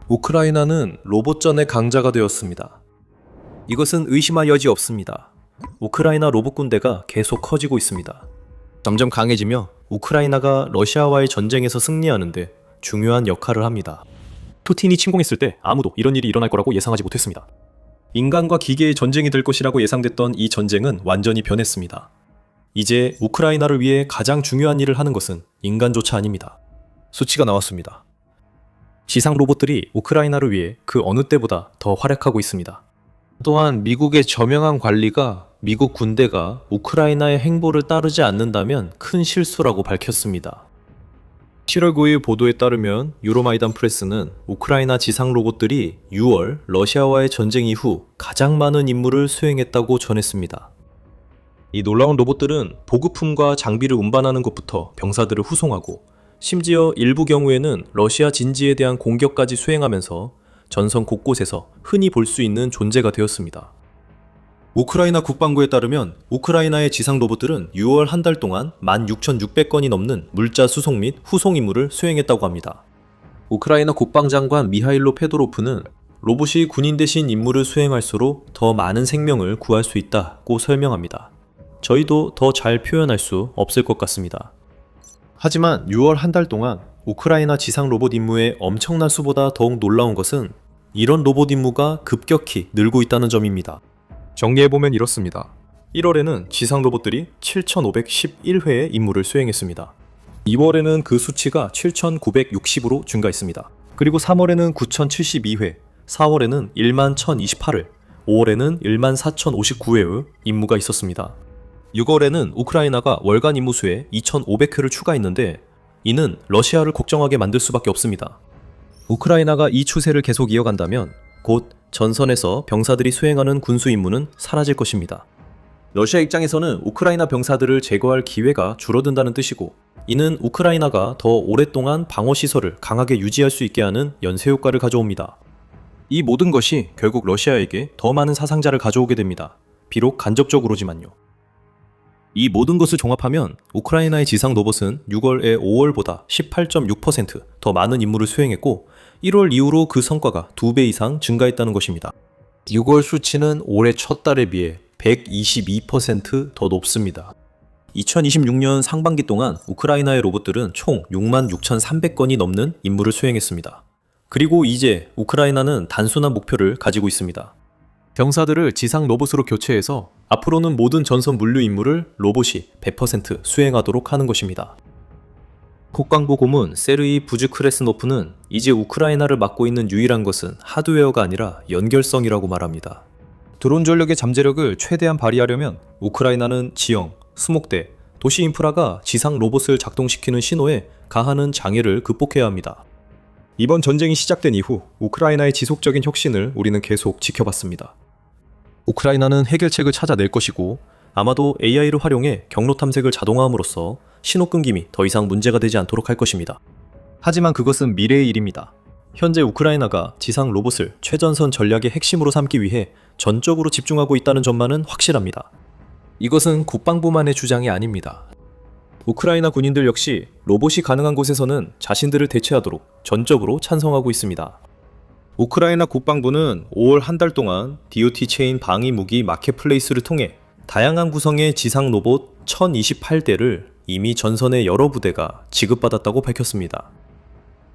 우크라이나는 로봇전의 강자가 되었습니다. 이것은 의심할 여지 없습니다. 우크라이나 로봇 군대가 계속 커지고 있습니다. 점점 강해지며 우크라이나가 러시아와의 전쟁에서 승리하는데 중요한 역할을 합니다. 푸틴이 침공했을 때 아무도 이런 일이 일어날 거라고 예상하지 못했습니다. 인간과 기계의 전쟁이 될 것이라고 예상됐던 이 전쟁은 완전히 변했습니다. 이제 우크라이나를 위해 가장 중요한 일을 하는 것은 인간조차 아닙니다. 수치가 나왔습니다. 지상 로봇들이 우크라이나를 위해 그 어느 때보다 더 활약하고 있습니다. 또한 미국의 저명한 관리가 미국 군대가 우크라이나의 행보를 따르지 않는다면 큰 실수라고 밝혔습니다. 7월 9일 보도에 따르면 유로마이단 프레스는 우크라이나 지상 로봇들이 6월 러시아와의 전쟁 이후 가장 많은 임무를 수행했다고 전했습니다. 이 놀라운 로봇들은 보급품과 장비를 운반하는 것부터 병사들을 후송하고 심지어 일부 경우에는 러시아 진지에 대한 공격까지 수행하면서 전선 곳곳에서 흔히 볼 수 있는 존재가 되었습니다. 우크라이나 국방부에 따르면 우크라이나의 지상 로봇들은 6월 한 달 동안 16,600건이 넘는 물자 수송 및 후송 임무를 수행했다고 합니다. 우크라이나 국방장관 미하일로 페도로프는 로봇이 군인 대신 임무를 수행할수록 더 많은 생명을 구할 수 있다고 설명합니다. 저희도 더 잘 표현할 수 없을 것 같습니다. 하지만 6월 한 달 동안 우크라이나 지상 로봇 임무의 엄청난 수보다 더욱 놀라운 것은 이런 로봇 임무가 급격히 늘고 있다는 점입니다. 정리해보면 이렇습니다. 1월에는 지상 로봇들이 7,511회의 임무를 수행했습니다. 2월에는 그 수치가 7,960으로 증가했습니다. 그리고 3월에는 9,072회, 4월에는 11,028회, 5월에는 14,059회의 임무가 있었습니다. 6월에는 우크라이나가 월간 임무 수에 2,500회를 추가했는데 이는 러시아를 걱정하게 만들 수밖에 없습니다. 우크라이나가 이 추세를 계속 이어간다면 곧 전선에서 병사들이 수행하는 군수 임무는 사라질 것입니다. 러시아 입장에서는 우크라이나 병사들을 제거할 기회가 줄어든다는 뜻이고 이는 우크라이나가 더 오랫동안 방어시설을 강하게 유지할 수 있게 하는 연쇄 효과를 가져옵니다. 이 모든 것이 결국 러시아에게 더 많은 사상자를 가져오게 됩니다. 비록 간접적으로지만요. 이 모든 것을 종합하면 우크라이나의 지상 로봇은 6월의 5월보다 18.6% 더 많은 임무를 수행했고 1월 이후로 그 성과가 2배 이상 증가했다는 것입니다. 6월 수치는 올해 첫 달에 비해 122% 더 높습니다. 2026년 상반기 동안 우크라이나의 로봇들은 총 66,300건이 넘는 임무를 수행했습니다. 그리고 이제 우크라이나는 단순한 목표를 가지고 있습니다. 병사들을 지상 로봇으로 교체해서 앞으로는 모든 전선 물류 임무를 로봇이 100% 수행하도록 하는 것입니다. 국방부 고문 세르이 부즈크레스노프는 이제 우크라이나를 맡고 있는 유일한 것은 하드웨어가 아니라 연결성이라고 말합니다. 드론 전력의 잠재력을 최대한 발휘하려면 우크라이나는 지형, 수목대, 도시 인프라가 지상 로봇을 작동시키는 신호에 가하는 장애를 극복해야 합니다. 이번 전쟁이 시작된 이후 우크라이나의 지속적인 혁신을 우리는 계속 지켜봤습니다. 우크라이나는 해결책을 찾아낼 것이고 아마도 AI를 활용해 경로 탐색을 자동화함으로써 신호 끊김이 더 이상 문제가 되지 않도록 할 것입니다. 하지만 그것은 미래의 일입니다. 현재 우크라이나가 지상 로봇을 최전선 전략의 핵심으로 삼기 위해 전적으로 집중하고 있다는 점만은 확실합니다. 이것은 국방부만의 주장이 아닙니다. 우크라이나 군인들 역시 로봇이 가능한 곳에서는 자신들을 대체하도록 전적으로 찬성하고 있습니다. 우크라이나 국방부는 5월 한 달 동안 DOT 체인 방위 무기 마켓플레이스를 통해 다양한 구성의 지상 로봇 1,028대를 이미 전선의 여러 부대가 지급받았다고 밝혔습니다.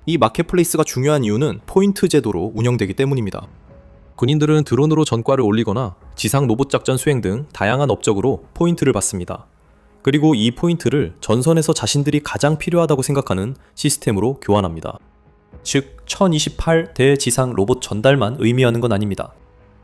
이 마켓플레이스가 중요한 이유는 포인트 제도로 운영되기 때문입니다. 군인들은 드론으로 전과를 올리거나 지상 로봇 작전 수행 등 다양한 업적으로 포인트를 받습니다. 그리고 이 포인트를 전선에서 자신들이 가장 필요하다고 생각하는 시스템으로 교환합니다. 즉 1028대 지상 로봇 전달만 의미하는 건 아닙니다.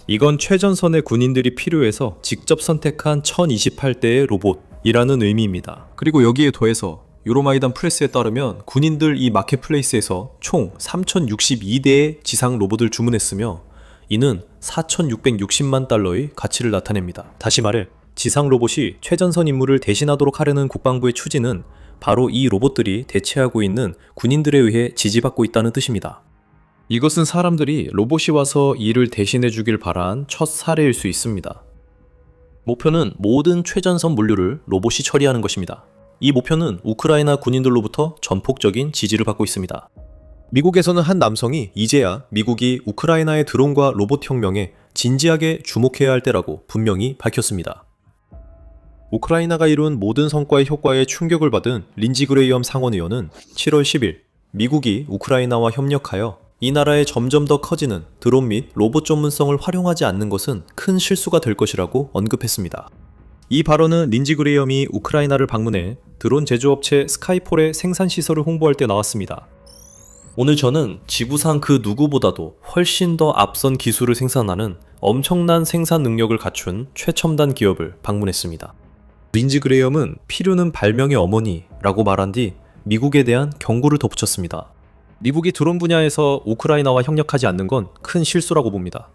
이건 최전선의 군인들이 필요해서 직접 선택한 1028대의 로봇이라는 의미입니다. 그리고 여기에 더해서 유로마이단 프레스에 따르면 군인들 이 마켓플레이스에서 총 3062대의 지상 로봇을 주문했으며 이는 4,660만 달러의 가치를 나타냅니다. 다시 말해 지상 로봇이 최전선 임무를 대신하도록 하려는 국방부의 추진은 바로 이 로봇들이 대체하고 있는 군인들에 의해 지지받고 있다는 뜻입니다. 이것은 사람들이 로봇이 와서 일을 대신해 주길 바란 첫 사례일 수 있습니다. 목표는 모든 최전선 물류를 로봇이 처리하는 것입니다. 이 목표는 우크라이나 군인들로부터 전폭적인 지지를 받고 있습니다. 미국에서는 한 남성이 이제야 미국이 우크라이나의 드론과 로봇 혁명에 진지하게 주목해야 할 때라고 분명히 밝혔습니다. 우크라이나가 이룬 모든 성과의 효과에 충격을 받은 린지 그레이엄 상원의원은 7월 10일 미국이 우크라이나와 협력하여 이 나라의 점점 더 커지는 드론 및 로봇 전문성을 활용하지 않는 것은 큰 실수가 될 것이라고 언급했습니다. 이 발언은 린지 그레이엄이 우크라이나를 방문해 드론 제조업체 스카이폴의 생산 시설을 홍보할 때 나왔습니다. 오늘 저는 지구상 그 누구보다도 훨씬 더 앞선 기술을 생산하는 엄청난 생산 능력을 갖춘 최첨단 기업을 방문했습니다. 린지 그레이엄은 필요는 발명의 어머니라고 말한 뒤 미국에 대한 경고를 덧붙였습니다. 미국이 드론 분야에서 우크라이나와 협력하지 않는 건 큰 실수라고 봅니다.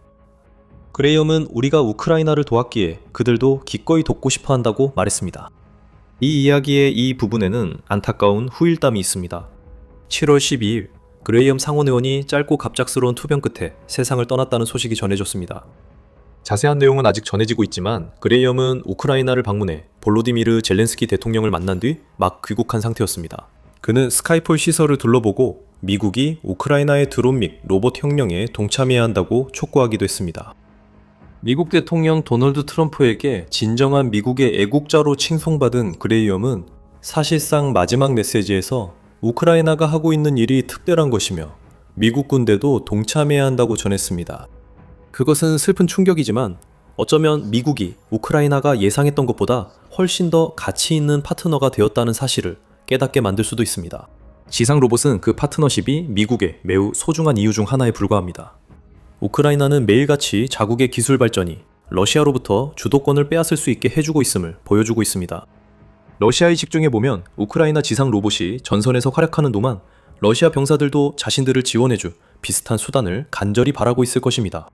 그레이엄은 우리가 우크라이나를 도왔기에 그들도 기꺼이 돕고 싶어 한다고 말했습니다. 이 이야기의 이 부분에는 안타까운 후일담이 있습니다. 7월 12일 그레이엄 상원의원이 짧고 갑작스러운 투병 끝에 세상을 떠났다는 소식이 전해졌습니다. 자세한 내용은 아직 전해지고 있지만 그레이엄은 우크라이나를 방문해 볼로디미르 젤렌스키 대통령을 만난 뒤 막 귀국한 상태였습니다. 그는 스카이폴 시설을 둘러보고 미국이 우크라이나의 드론 및 로봇 혁명에 동참해야 한다고 촉구하기도 했습니다. 미국 대통령 도널드 트럼프에게 진정한 미국의 애국자로 칭송받은 그레이엄은 사실상 마지막 메시지에서 우크라이나가 하고 있는 일이 특별한 것이며 미국 군대도 동참해야 한다고 전했습니다. 그것은 슬픈 충격이지만 어쩌면 미국이 우크라이나가 예상했던 것보다 훨씬 더 가치 있는 파트너가 되었다는 사실을 깨닫게 만들 수도 있습니다. 지상 로봇은 그 파트너십이 미국의 매우 소중한 이유 중 하나에 불과합니다. 우크라이나는 매일같이 자국의 기술 발전이 러시아로부터 주도권을 빼앗을 수 있게 해주고 있음을 보여주고 있습니다. 러시아의 직종에 보면 우크라이나 지상 로봇이 전선에서 활약하는 동안 러시아 병사들도 자신들을 지원해줄 비슷한 수단을 간절히 바라고 있을 것입니다.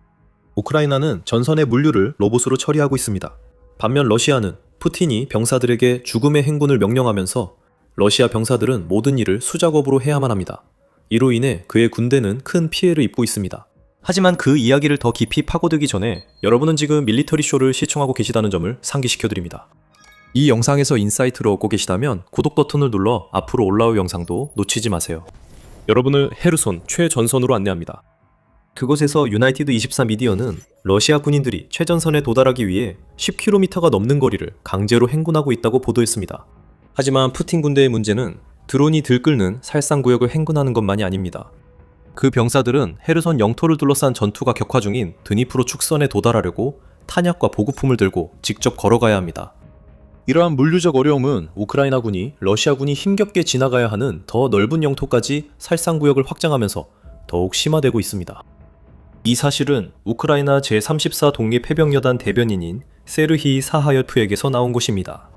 우크라이나는 전선의 물류를 로봇으로 처리하고 있습니다. 반면 러시아는 푸틴이 병사들에게 죽음의 행군을 명령하면서 러시아 병사들은 모든 일을 수작업으로 해야만 합니다. 이로 인해 그의 군대는 큰 피해를 입고 있습니다. 하지만 그 이야기를 더 깊이 파고들기 전에 여러분은 지금 밀리터리 쇼를 시청하고 계시다는 점을 상기시켜드립니다. 이 영상에서 인사이트를 얻고 계시다면 구독 버튼을 눌러 앞으로 올라올 영상도 놓치지 마세요. 여러분을 헤르손 최전선으로 안내합니다. 그곳에서 유나이티드 24 미디어는 러시아 군인들이 최전선에 도달하기 위해 10km가 넘는 거리를 강제로 행군하고 있다고 보도했습니다. 하지만 푸틴 군대의 문제는 드론이 들끓는 살상구역을 행군하는 것만이 아닙니다. 그 병사들은 헤르손 영토를 둘러싼 전투가 격화 중인 드니프로 축선에 도달하려고 탄약과 보급품을 들고 직접 걸어가야 합니다. 이러한 물류적 어려움은 우크라이나 군이 러시아 군이 힘겹게 지나가야 하는 더 넓은 영토까지 살상구역을 확장하면서 더욱 심화되고 있습니다. 이 사실은 우크라이나 제34 독립해병여단 대변인인 세르히 사하열프에게서 나온 것입니다.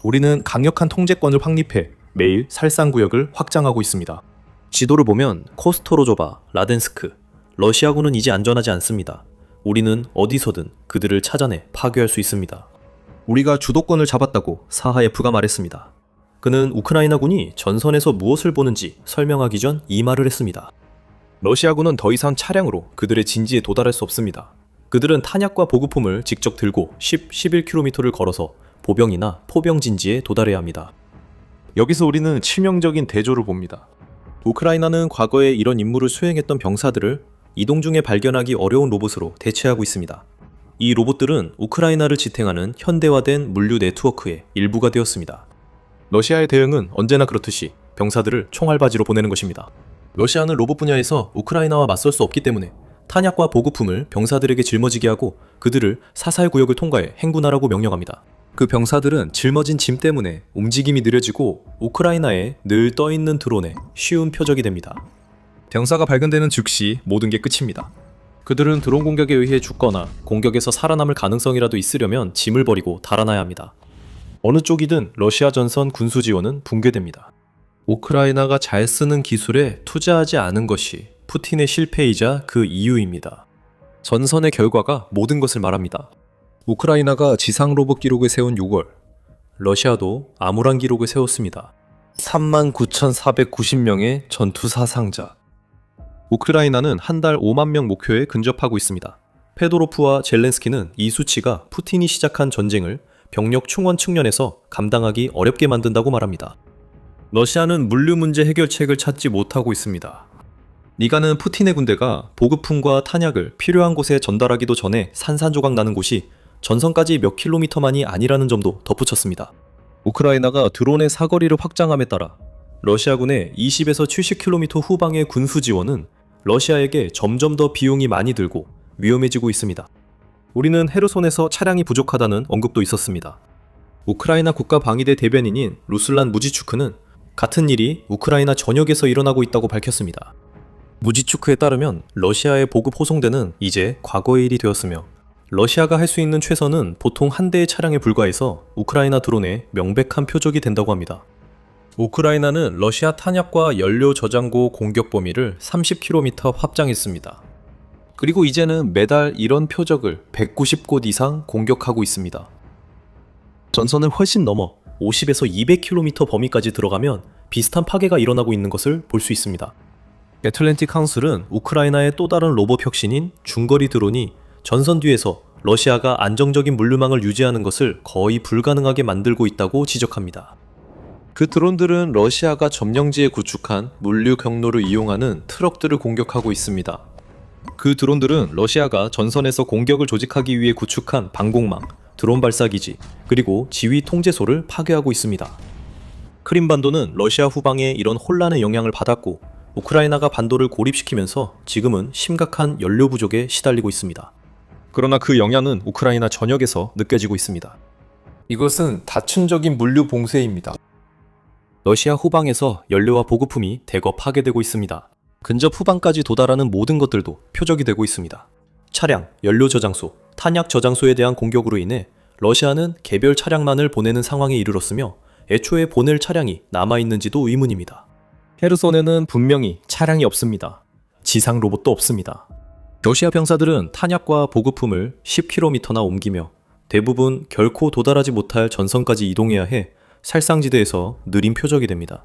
우리는 강력한 통제권을 확립해 매일 살상구역을 확장하고 있습니다. 지도를 보면 코스토로조바, 라덴스크, 러시아군은 이제 안전하지 않습니다. 우리는 어디서든 그들을 찾아내 파괴할 수 있습니다. 우리가 주도권을 잡았다고 사하예프가 말했습니다. 그는 우크라이나군이 전선에서 무엇을 보는지 설명하기 전 이 말을 했습니다. 러시아군은 더 이상 차량으로 그들의 진지에 도달할 수 없습니다. 그들은 탄약과 보급품을 직접 들고 11km를 걸어서 보병이나 포병 진지에 도달해야 합니다. 여기서 우리는 치명적인 대조를 봅니다. 우크라이나는 과거에 이런 임무를 수행했던 병사들을 이동 중에 발견하기 어려운 로봇으로 대체하고 있습니다. 이 로봇들은 우크라이나를 지탱하는 현대화된 물류 네트워크의 일부가 되었습니다. 러시아의 대응은 언제나 그렇듯이 병사들을 총알바지로 보내는 것입니다. 러시아는 로봇 분야에서 우크라이나와 맞설 수 없기 때문에 탄약과 보급품을 병사들에게 짊어지게 하고 그들을 사살 구역을 통과해 행군하라고 명령합니다. 그 병사들은 짊어진 짐 때문에 움직임이 느려지고 우크라이나에 늘 떠있는 드론에 쉬운 표적이 됩니다. 병사가 발견되는 즉시 모든 게 끝입니다. 그들은 드론 공격에 의해 죽거나 공격에서 살아남을 가능성이라도 있으려면 짐을 버리고 달아나야 합니다. 어느 쪽이든 러시아 전선 군수 지원은 붕괴됩니다. 우크라이나가 잘 쓰는 기술에 투자하지 않은 것이 푸틴의 실패이자 그 이유입니다. 전선의 결과가 모든 것을 말합니다. 우크라이나가 지상 로봇 기록을 세운 6월, 러시아도 암울한 기록을 세웠습니다. 39,490명의 전투 사상자. 우크라이나는 한 달 5만 명 목표에 근접하고 있습니다. 페도로프와 젤렌스키는 이 수치가 푸틴이 시작한 전쟁을 병력 충원 측면에서 감당하기 어렵게 만든다고 말합니다. 러시아는 물류 문제 해결책을 찾지 못하고 있습니다. 니가는 푸틴의 군대가 보급품과 탄약을 필요한 곳에 전달하기도 전에 산산조각 나는 곳이 전선까지 몇 킬로미터만이 아니라는 점도 덧붙였습니다. 우크라이나가 드론의 사거리를 확장함에 따라 러시아군의 20에서 70km 후방의 군수 지원은 러시아에게 점점 더 비용이 많이 들고 위험해지고 있습니다. 우리는 헤르손에서 차량이 부족하다는 언급도 있었습니다. 우크라이나 국가방위대 대변인인 루슬란 무지추크는 같은 일이 우크라이나 전역에서 일어나고 있다고 밝혔습니다. 무지추크에 따르면 러시아의 보급 호송대는 이제 과거의 일이 되었으며 러시아가 할 수 있는 최선은 보통 한 대의 차량에 불과해서 우크라이나 드론의 명백한 표적이 된다고 합니다. 우크라이나는 러시아 탄약과 연료 저장고 공격 범위를 30km 확장했습니다. 그리고 이제는 매달 이런 표적을 190곳 이상 공격하고 있습니다. 전선을 훨씬 넘어 50에서 200km 범위까지 들어가면 비슷한 파괴가 일어나고 있는 것을 볼 수 있습니다. 애틀랜틱 카운슬은 우크라이나의 또 다른 로봇 혁신인 중거리 드론이 전선 뒤에서 러시아가 안정적인 물류망을 유지하는 것을 거의 불가능하게 만들고 있다고 지적합니다. 그 드론들은 러시아가 점령지에 구축한 물류 경로를 이용하는 트럭들을 공격하고 있습니다. 그 드론들은 러시아가 전선에서 공격을 조직하기 위해 구축한 방공망, 드론 발사기지, 그리고 지휘 통제소를 파괴하고 있습니다. 크림반도는 러시아 후방의 이런 혼란의 영향을 받았고 우크라이나가 반도를 고립시키면서 지금은 심각한 연료 부족에 시달리고 있습니다. 그러나 그 영향은 우크라이나 전역에서 느껴지고 있습니다. 이것은 다층적인 물류 봉쇄입니다. 러시아 후방에서 연료와 보급품이 대거 파괴되고 있습니다. 근접 후방까지 도달하는 모든 것들도 표적이 되고 있습니다. 차량, 연료 저장소, 탄약 저장소에 대한 공격으로 인해 러시아는 개별 차량만을 보내는 상황에 이르렀으며 애초에 보낼 차량이 남아있는지도 의문입니다. 헤르손에는 분명히 차량이 없습니다. 지상 로봇도 없습니다. 러시아 병사들은 탄약과 보급품을 10km나 옮기며 대부분 결코 도달하지 못할 전선까지 이동해야 해 살상지대에서 느린 표적이 됩니다.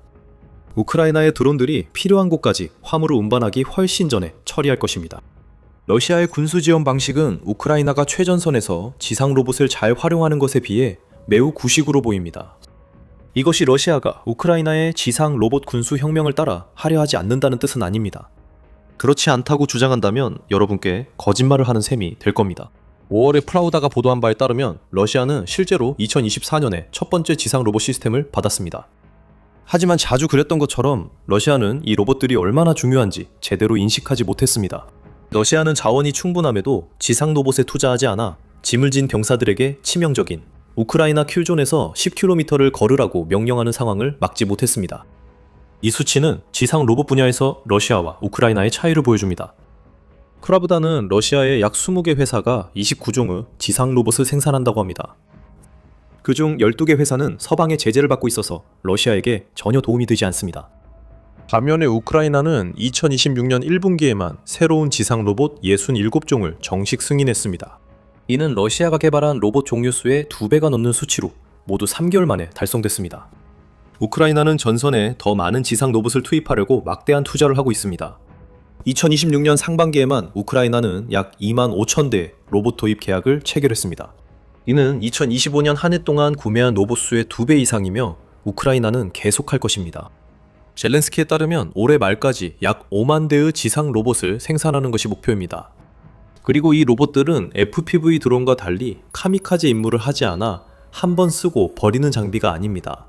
우크라이나의 드론들이 필요한 곳까지 화물을 운반하기 훨씬 전에 처리할 것입니다. 러시아의 군수 지원 방식은 우크라이나가 최전선에서 지상 로봇을 잘 활용하는 것에 비해 매우 구식으로 보입니다. 이것이 러시아가 우크라이나의 지상 로봇 군수 혁명을 따라 하려 하지 않는다는 뜻은 아닙니다. 그렇지 않다고 주장한다면 여러분께 거짓말을 하는 셈이 될 겁니다. 5월에 프라우다가 보도한 바에 따르면 러시아는 실제로 2024년에 첫 번째 지상 로봇 시스템을 받았습니다. 하지만 자주 그랬던 것처럼 러시아는 이 로봇들이 얼마나 중요한지 제대로 인식하지 못했습니다. 러시아는 자원이 충분함에도 지상 로봇에 투자하지 않아 짐을 진 병사들에게 치명적인 우크라이나 큐존에서 10km를 걸으라고 명령하는 상황을 막지 못했습니다. 이 수치는 지상 로봇 분야에서 러시아와 우크라이나의 차이를 보여줍니다. 크라브다는 러시아의 약 20개 회사가 29종의 지상 로봇을 생산한다고 합니다. 그중 12개 회사는 서방의 제재를 받고 있어서 러시아에게 전혀 도움이 되지 않습니다. 반면에 우크라이나는 2026년 1분기에만 새로운 지상 로봇 67종을 정식 승인했습니다. 이는 러시아가 개발한 로봇 종류 수의 2배가 넘는 수치로 모두 3개월 만에 달성됐습니다. 우크라이나는 전선에 더 많은 지상 로봇을 투입하려고 막대한 투자를 하고 있습니다. 2026년 상반기에만 우크라이나는 약 2만 5천 대의 로봇 도입 계약을 체결했습니다. 이는 2025년 한 해 동안 구매한 로봇 수의 2배 이상이며 우크라이나는 계속할 것입니다. 젤렌스키에 따르면 올해 말까지 약 5만 대의 지상 로봇을 생산하는 것이 목표입니다. 그리고 이 로봇들은 FPV 드론과 달리 카미카제 임무를 하지 않아 한 번 쓰고 버리는 장비가 아닙니다.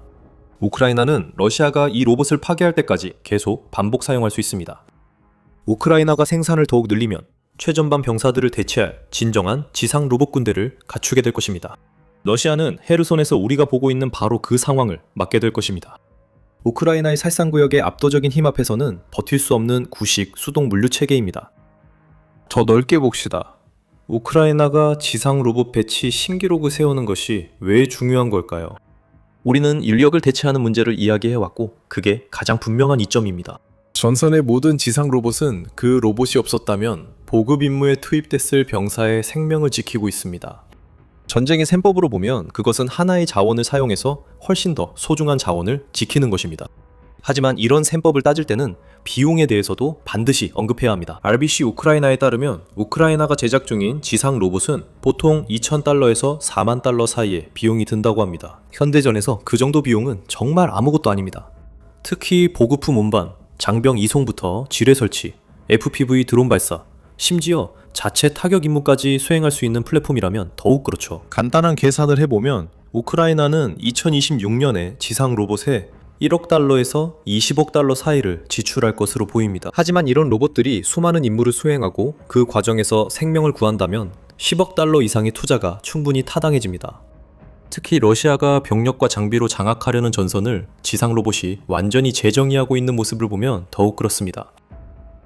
우크라이나는 러시아가 이 로봇을 파괴할 때까지 계속 반복 사용할 수 있습니다. 우크라이나가 생산을 더욱 늘리면 최전방 병사들을 대체할 진정한 지상 로봇 군대를 갖추게 될 것입니다. 러시아는 헤르손에서 우리가 보고 있는 바로 그 상황을 맞게 될 것입니다. 우크라이나의 살상구역의 압도적인 힘 앞에서는 버틸 수 없는 구식 수동 물류 체계입니다. 더 넓게 봅시다. 우크라이나가 지상 로봇 배치 신기록을 세우는 것이 왜 중요한 걸까요? 우리는 인력을 대체하는 문제를 이야기해왔고 그게 가장 분명한 이점입니다. 전선의 모든 지상 로봇은 그 로봇이 없었다면 보급 임무에 투입됐을 병사의 생명을 지키고 있습니다. 전쟁의 셈법으로 보면 그것은 하나의 자원을 사용해서 훨씬 더 소중한 자원을 지키는 것입니다. 하지만 이런 셈법을 따질 때는 비용에 대해서도 반드시 언급해야 합니다. RBC 우크라이나에 따르면 우크라이나가 제작 중인 지상 로봇은 보통 2,000달러에서 4만 달러 사이에 비용이 든다고 합니다. 현대전에서 그 정도 비용은 정말 아무것도 아닙니다. 특히 보급품 운반, 장병 이송부터 지뢰 설치, FPV 드론 발사, 심지어 자체 타격 임무까지 수행할 수 있는 플랫폼이라면 더욱 그렇죠. 간단한 계산을 해보면 우크라이나는 2026년에 지상 로봇에 1억 달러에서 20억 달러 사이를 지출할 것으로 보입니다. 하지만 이런 로봇들이 수많은 임무를 수행하고 그 과정에서 생명을 구한다면 10억 달러 이상의 투자가 충분히 타당해집니다. 특히 러시아가 병력과 장비로 장악하려는 전선을 지상 로봇이 완전히 재정의하고 있는 모습을 보면 더욱 그렇습니다.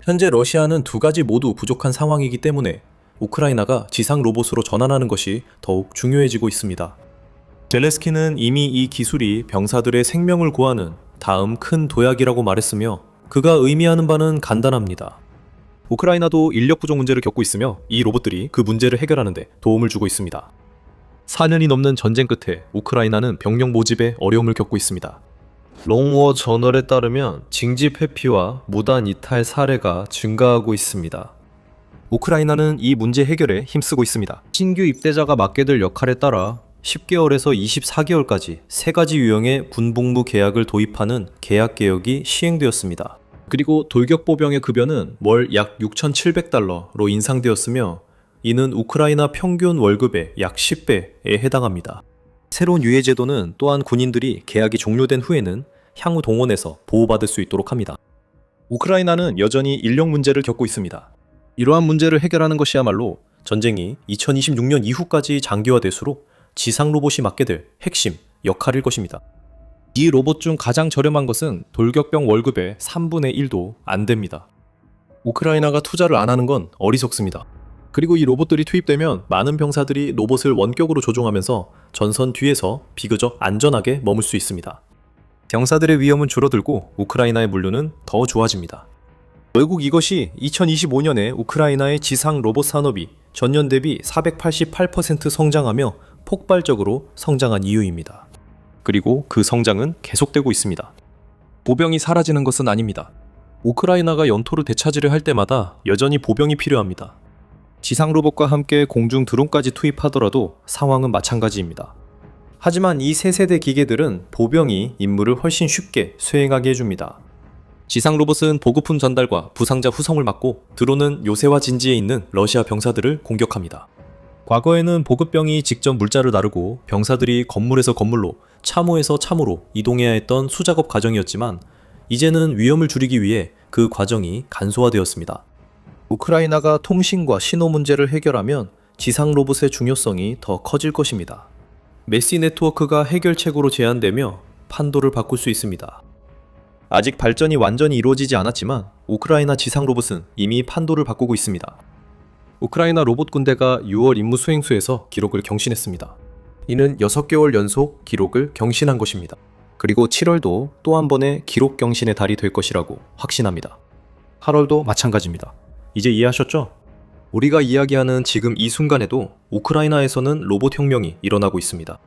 현재 러시아는 두 가지 모두 부족한 상황이기 때문에 우크라이나가 지상 로봇으로 전환하는 것이 더욱 중요해지고 있습니다. 젤레스키는 이미 이 기술이 병사들의 생명을 구하는 다음 큰 도약이라고 말했으며 그가 의미하는 바는 간단합니다. 우크라이나도 인력 부족 문제를 겪고 있으며 이 로봇들이 그 문제를 해결하는 데 도움을 주고 있습니다. 4년이 넘는 전쟁 끝에 우크라이나는 병력 모집에 어려움을 겪고 있습니다. 롱워 저널에 따르면 징집 회피와 무단 이탈 사례가 증가하고 있습니다. 우크라이나는 이 문제 해결에 힘쓰고 있습니다. 신규 입대자가 맡게 될 역할에 따라 10개월에서 24개월까지 3가지 유형의 군복무 계약을 도입하는 계약 개혁이 시행되었습니다. 그리고 돌격보병의 급여는 월 약 6,700달러로 인상되었으며 이는 우크라이나 평균 월급의 약 10배에 해당합니다. 새로운 유예 제도는 또한 군인들이 계약이 종료된 후에는 향후 동원에서 보호받을 수 있도록 합니다. 우크라이나는 여전히 인력 문제를 겪고 있습니다. 이러한 문제를 해결하는 것이야말로 전쟁이 2026년 이후까지 장기화될수록 지상 로봇이 맡게 될 핵심 역할일 것입니다. 이 로봇 중 가장 저렴한 것은 돌격병 월급의 3분의 1도 안 됩니다. 우크라이나가 투자를 안 하는 건 어리석습니다. 그리고 이 로봇들이 투입되면 많은 병사들이 로봇을 원격으로 조종하면서 전선 뒤에서 비교적 안전하게 머물 수 있습니다. 병사들의 위험은 줄어들고 우크라이나의 물류는 더 좋아집니다. 결국 이것이 2025년에 우크라이나의 지상 로봇 산업이 전년 대비 488% 성장하며 폭발적으로 성장한 이유입니다. 그리고 그 성장은 계속되고 있습니다. 보병이 사라지는 것은 아닙니다. 우크라이나가 영토를 되찾으려 할 때마다 여전히 보병이 필요합니다. 지상 로봇과 함께 공중 드론까지 투입하더라도 상황은 마찬가지입니다. 하지만 이 새 세대 기계들은 보병이 임무를 훨씬 쉽게 수행하게 해줍니다. 지상 로봇은 보급품 전달과 부상자 후송을 맡고 드론은 요새와 진지에 있는 러시아 병사들을 공격합니다. 과거에는 보급병이 직접 물자를 나르고 병사들이 건물에서 건물로, 참호에서 참호로 이동해야 했던 수작업 과정이었지만 이제는 위험을 줄이기 위해 그 과정이 간소화되었습니다. 우크라이나가 통신과 신호 문제를 해결하면 지상 로봇의 중요성이 더 커질 것입니다. 메시 네트워크가 해결책으로 제안되며 판도를 바꿀 수 있습니다. 아직 발전이 완전히 이루어지지 않았지만 우크라이나 지상 로봇은 이미 판도를 바꾸고 있습니다. 우크라이나 로봇 군대가 6월 임무 수행수에서 기록을 경신했습니다. 이는 6개월 연속 기록을 경신한 것입니다. 그리고 7월도 또 한 번의 기록 경신의 달이 될 것이라고 확신합니다. 8월도 마찬가지입니다. 이제 이해하셨죠? 우리가 이야기하는 지금 이 순간에도 우크라이나에서는 로봇 혁명이 일어나고 있습니다.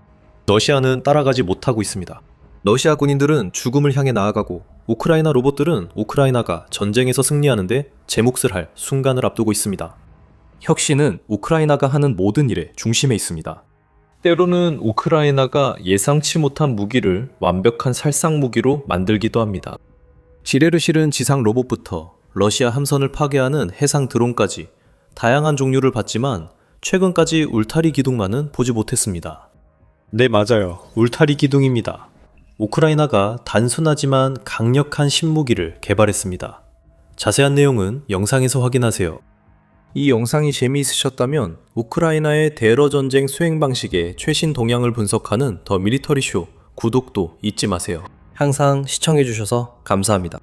러시아는 따라가지 못하고 있습니다. 러시아 군인들은 죽음을 향해 나아가고 우크라이나 로봇들은 우크라이나가 전쟁에서 승리하는데 제 몫을 할 순간을 앞두고 있습니다. 혁신은 우크라이나가 하는 모든 일의 중심에 있습니다. 때로는 우크라이나가 예상치 못한 무기를 완벽한 살상 무기로 만들기도 합니다. 지뢰를 실은 지상 로봇부터 러시아 함선을 파괴하는 해상 드론까지 다양한 종류를 봤지만 최근까지 울타리 기둥만은 보지 못했습니다. 네, 맞아요. 울타리 기둥입니다. 우크라이나가 단순하지만 강력한 신무기를 개발했습니다. 자세한 내용은 영상에서 확인하세요. 이 영상이 재미있으셨다면 우크라이나의 대러 전쟁 수행 방식의 최신 동향을 분석하는 더 밀리터리 쇼 구독도 잊지 마세요. 항상 시청해주셔서 감사합니다.